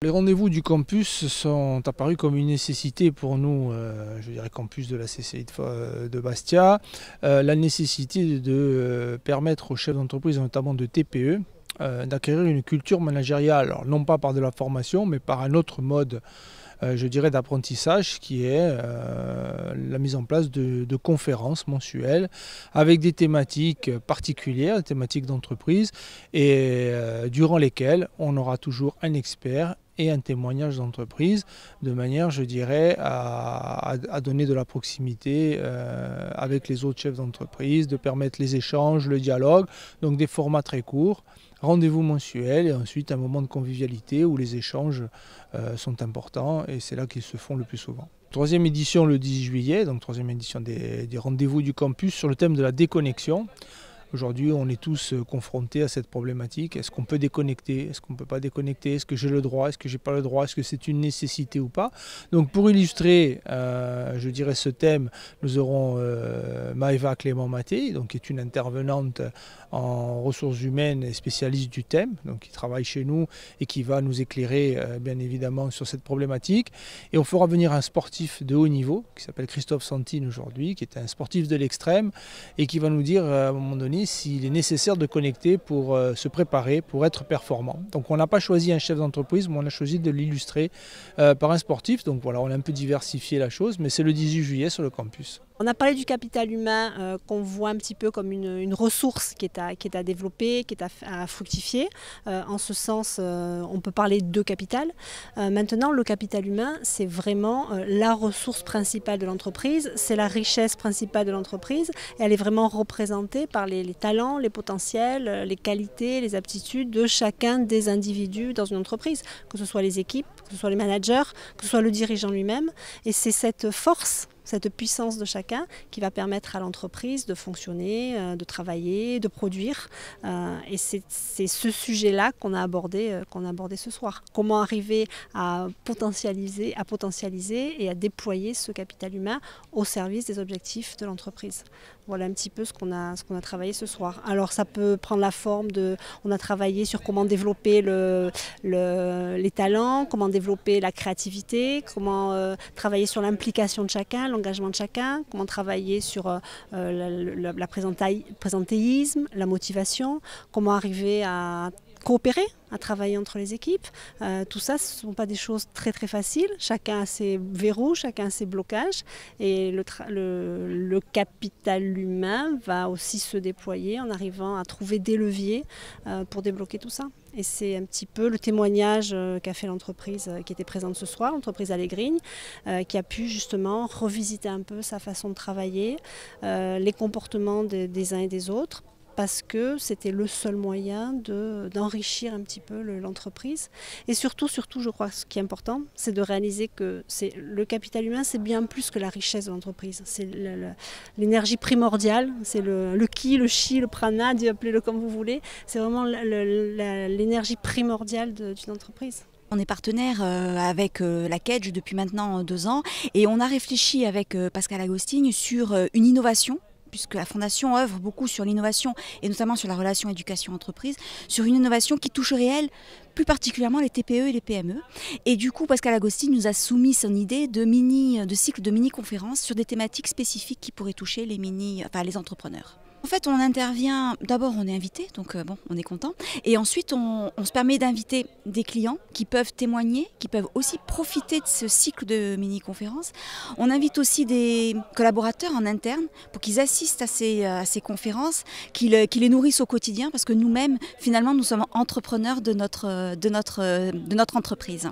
Les rendez-vous du campus sont apparus comme une nécessité pour nous, je dirais campus de la CCI de Bastia, la nécessité de permettre aux chefs d'entreprise, notamment de TPE, d'acquérir une culture managériale, alors non pas par de la formation, mais par un autre mode, je dirais, d'apprentissage qui est la mise en place de conférences mensuelles avec des thématiques particulières, des thématiques d'entreprise, et durant lesquelles on aura toujours un expert et un témoignage d'entreprise, de manière, je dirais, à donner de la proximité avec les autres chefs d'entreprise, de permettre les échanges, le dialogue, donc des formats très courts, rendez-vous mensuels et ensuite un moment de convivialité où les échanges sont importants et c'est là qu'ils se font le plus souvent. Troisième édition le 10 juillet, donc troisième édition des rendez-vous du campus sur le thème de la déconnexion. Aujourd'hui, on est tous confrontés à cette problématique. Est-ce qu'on peut déconnecter? Est-ce qu'on ne peut pas déconnecter? Est-ce que j'ai le droit? Est-ce que je n'ai pas le droit? Est-ce que c'est une nécessité ou pas? Donc pour illustrer, je dirais, ce thème, nous aurons Maëva Clément-Maté, qui est une intervenante en ressources humaines et spécialiste du thème, donc qui travaille chez nous et qui va nous éclairer bien évidemment sur cette problématique. Et on fera venir un sportif de haut niveau qui s'appelle Christophe Santine aujourd'hui, qui est un sportif de l'extrême et qui va nous dire à un moment donné s'il est nécessaire de connecter pour se préparer, pour être performant. Donc on n'a pas choisi un chef d'entreprise, mais on a choisi de l'illustrer par un sportif. Donc voilà, on a un peu diversifié la chose, mais c'est le 18 juillet sur le campus. On a parlé du capital humain qu'on voit un petit peu comme une ressource qui est à développer, qui est à fructifier. En ce sens, on peut parler de capital. Maintenant, le capital humain, c'est vraiment la ressource principale de l'entreprise, c'est la richesse principale de l'entreprise. Et elle est vraiment représentée par les talents, les potentiels, les qualités, les aptitudes de chacun des individus dans une entreprise, que ce soit les équipes, que ce soit les managers, que ce soit le dirigeant lui-même. Et c'est cette force, cette puissance de chacun qui va permettre à l'entreprise de fonctionner, de travailler, de produire. Et c'est ce sujet-là qu'on a abordé ce soir. Comment arriver à potentialiser et à déployer ce capital humain au service des objectifs de l'entreprise. Voilà un petit peu ce qu'on a travaillé ce soir. Alors ça peut prendre la forme on a travaillé sur comment développer les talents, comment développer la créativité, comment travailler sur l'implication de chacun, l'engagement de chacun, comment travailler sur la présentéisme, la motivation, comment arriver à coopérer, à travailler entre les équipes. Tout ça, ce ne sont pas des choses très faciles. Chacun a ses verrous, chacun a ses blocages. Et le capital humain va aussi se déployer en arrivant à trouver des leviers pour débloquer tout ça. Et c'est un petit peu le témoignage qu'a fait l'entreprise qui était présente ce soir, l'entreprise Allegrigne, qui a pu justement revisiter un peu sa façon de travailler, les comportements des uns et des autres, parce que c'était le seul moyen d'enrichir un petit peu l'entreprise. Et surtout, je crois, ce qui est important, c'est de réaliser que le capital humain, c'est bien plus que la richesse de l'entreprise. C'est l'énergie primordiale, c'est le ki, le chi, le prana, appelez-le comme vous voulez. C'est vraiment l'énergie primordiale d'une entreprise. On est partenaire avec la Kedge depuis maintenant 2 ans et on a réfléchi avec Pascal Agostini sur une innovation, puisque la Fondation œuvre beaucoup sur l'innovation et notamment sur la relation éducation-entreprise, sur une innovation qui toucherait, elle, plus particulièrement les TPE et les PME. Et du coup, Pascal Agostini nous a soumis son idée de cycle de mini-conférences sur des thématiques spécifiques qui pourraient toucher les entrepreneurs. En fait, on intervient, d'abord on est invité, donc bon, on est content. Et ensuite, on se permet d'inviter des clients qui peuvent témoigner, qui peuvent aussi profiter de ce cycle de mini-conférences. On invite aussi des collaborateurs en interne pour qu'ils assistent à ces conférences, qui les nourrissent au quotidien, parce que nous-mêmes, finalement, nous sommes entrepreneurs de notre entreprise.